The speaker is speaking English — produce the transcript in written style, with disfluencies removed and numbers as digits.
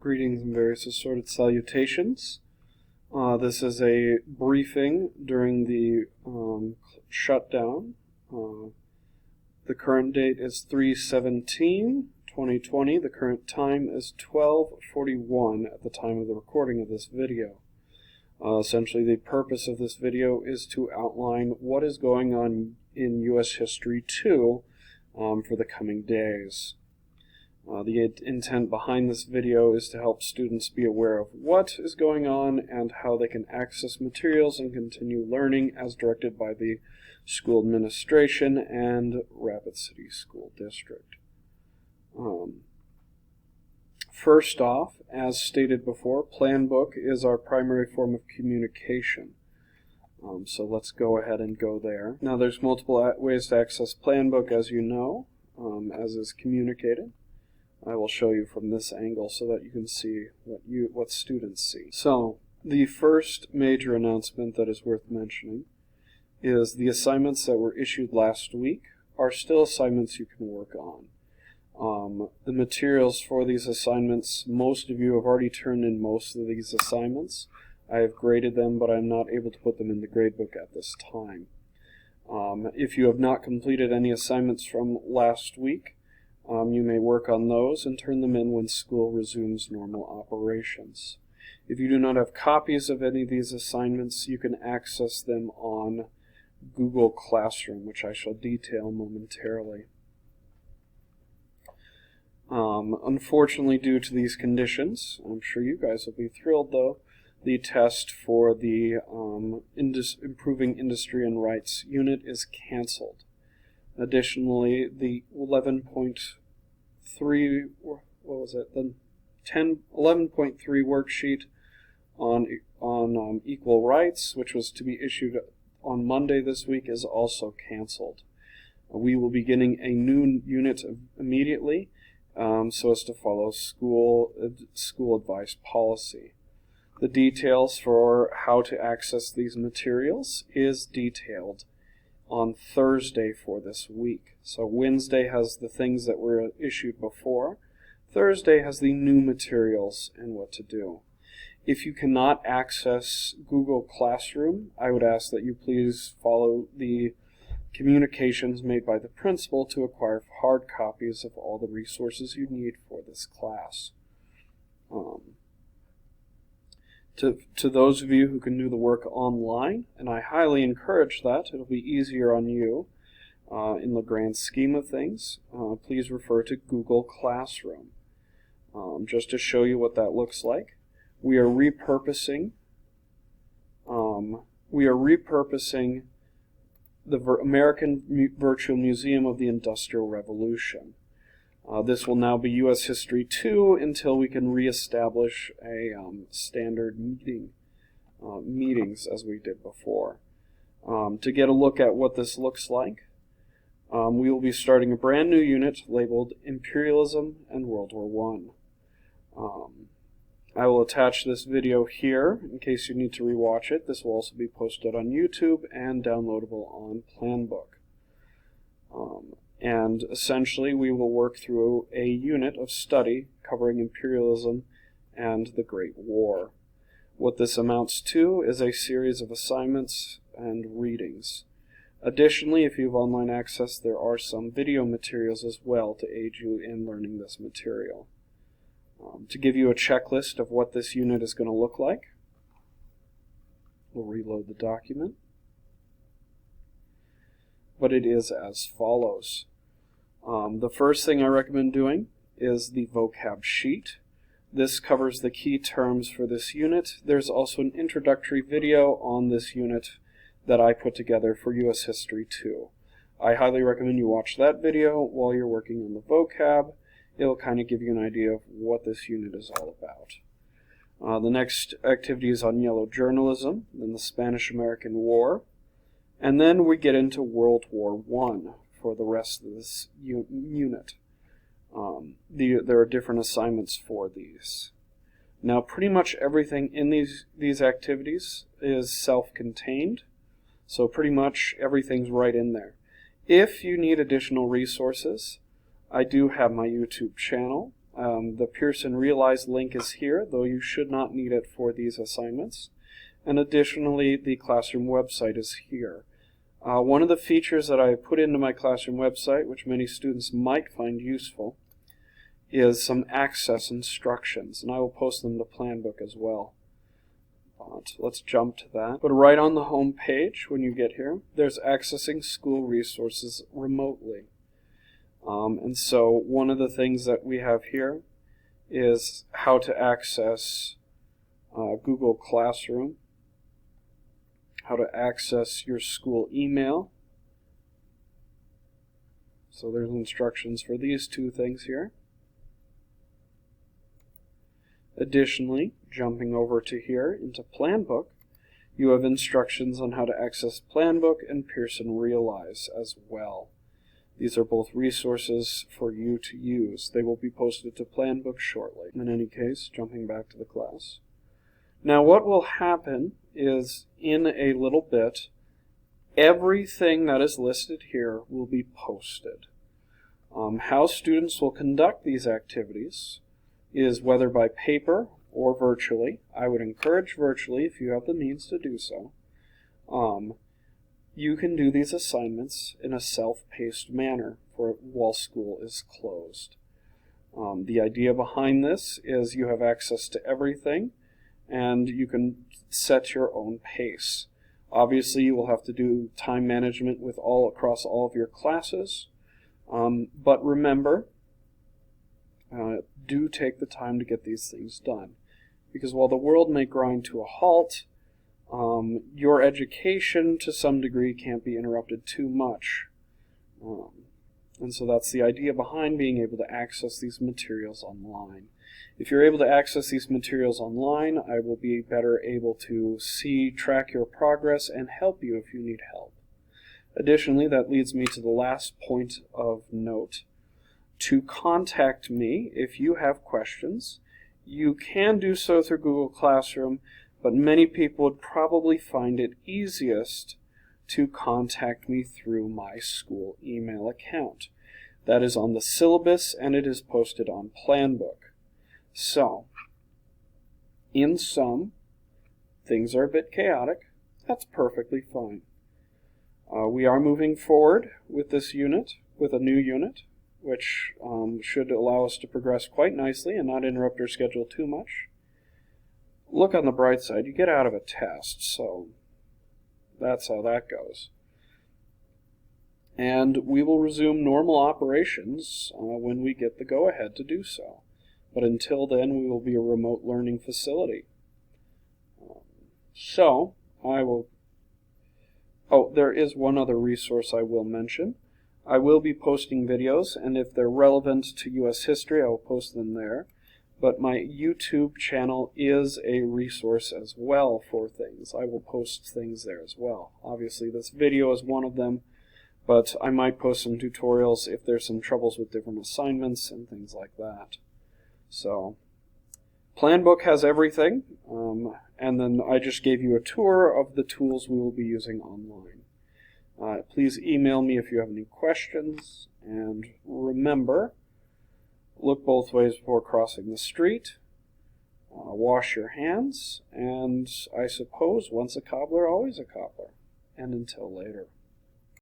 Greetings and various assorted salutations. This is a briefing during the shutdown. The current date is 3/17/2020. The current time is 12:41 at the time of the recording of this video. Essentially, the purpose of this video is to outline what is going on in U.S. History 2 for the coming days. The intent behind this video is to help students be aware of what is going on and how they can access materials and continue learning as directed by the school administration and Rapid City School District. First off, as stated before, Plan Book is our primary form of communication. So let's go ahead and go there. Now there's multiple ways to access Plan Book, as you know, as is communicated. I will show you from this angle so that you can see what students see. So, the first major announcement that is worth mentioning is the assignments that were issued last week are still assignments you can work on. The materials for these assignments, most of you have already turned in most of these assignments. I have graded them, but I'm not able to put them in the gradebook at this time. If you have not completed any assignments from last week, you may work on those and turn them in when school resumes normal operations. If you do not have copies of any of these assignments, you can access them on Google Classroom, which I shall detail momentarily. Unfortunately, due to these conditions, I'm sure you guys will be thrilled though, the test for the Improving Industry and Rights unit is canceled. Additionally, the 11.3 worksheet on equal rights, which was to be issued on Monday this week, is also canceled. We will be getting a new unit immediately, so as to follow school advice policy. The details for how to access these materials is detailed on Thursday for this week. So Wednesday has the things that were issued before. Thursday has the new materials and what to do. If you cannot access Google Classroom, I would ask that you please follow the communications made by the principal to acquire hard copies of all the resources you need for this class. To those of you who can do the work online, and I highly encourage that, it'll be easier on you in the grand scheme of things, please refer to Google Classroom. Just to show you what that looks like, we are repurposing the American Virtual Museum of the Industrial Revolution. This will now be U.S. History 2 until we can reestablish a standard meetings as we did before. To get a look at what this looks like, we will be starting a brand new unit labeled Imperialism and World War I. I will attach this video here in case you need to rewatch it. This will also be posted on YouTube and downloadable on Planbook. And essentially we will work through a unit of study covering imperialism and the Great War. What this amounts to is a series of assignments and readings. Additionally, if you have online access, there are some video materials as well to aid you in learning this material. To give you a checklist of what this unit is going to look like, we'll reload the document. But it is as follows. The first thing I recommend doing is the Vocab Sheet. This covers the key terms for this unit. There's also an introductory video on this unit that I put together for U.S. History 2. I highly recommend you watch that video while you're working on the vocab. It'll kind of give you an idea of what this unit is all about. The next activity is on yellow journalism, then the Spanish-American War, and then we get into World War I for the rest of this unit. There are different assignments for these. Now, pretty much everything in these activities is self-contained, so pretty much everything's right in there. If you need additional resources, I do have my YouTube channel. The Pearson Realize link is here, though you should not need it for these assignments. And additionally, the classroom website is here. One of the features that I put into my classroom website, which many students might find useful, is some access instructions, and I will post them to Planbook as well. Let's jump to that. But right on the home page, when you get here, there's accessing school resources remotely. And so one of the things that we have here is how to access Google Classroom, how to access your school email. So there's instructions for these two things here. Additionally, jumping over to here into Planbook, you have instructions on how to access Planbook and Pearson Realize as well. These are both resources for you to use. They will be posted to Planbook shortly. In any case, jumping back to the class. Now what will happen is, in a little bit, everything that is listed here will be posted. How students will conduct these activities is whether by paper or virtually. I would encourage virtually if you have the means to do so. You can do these assignments in a self-paced manner while school is closed. The idea behind this is you have access to everything and you can set your own pace. Obviously, you will have to do time management across all of your classes, but remember, do take the time to get these things done. Because while the world may grind to a halt, your education to some degree can't be interrupted too much. And so that's the idea behind being able to access these materials online. If you're able to access these materials online, I will be better able to track your progress and help you if you need help. Additionally, that leads me to the last point of note. To contact me if you have questions. You can do so through Google Classroom, but many people would probably find it easiest to contact me through my school email account. That is on the syllabus and it is posted on Planbook. So, in sum, things are a bit chaotic. That's perfectly fine. We are moving forward with this unit, with a new unit, which should allow us to progress quite nicely and not interrupt our schedule too much. Look on the bright side, you get out of a test, so that's how that goes. And we will resume normal operations when we get the go-ahead to do so. But until then, we will be a remote learning facility. There is one other resource I will mention. I will be posting videos, and if they're relevant to U.S. history, I will post them there. But my YouTube channel is a resource as well for things. I will post things there as well. Obviously, this video is one of them, but I might post some tutorials if there's some troubles with different assignments and things like that. So, Planbook has everything, and then I just gave you a tour of the tools we will be using online. Please email me if you have any questions, and remember, look both ways before crossing the street, wash your hands, and I suppose once a cobbler, always a cobbler. And until later.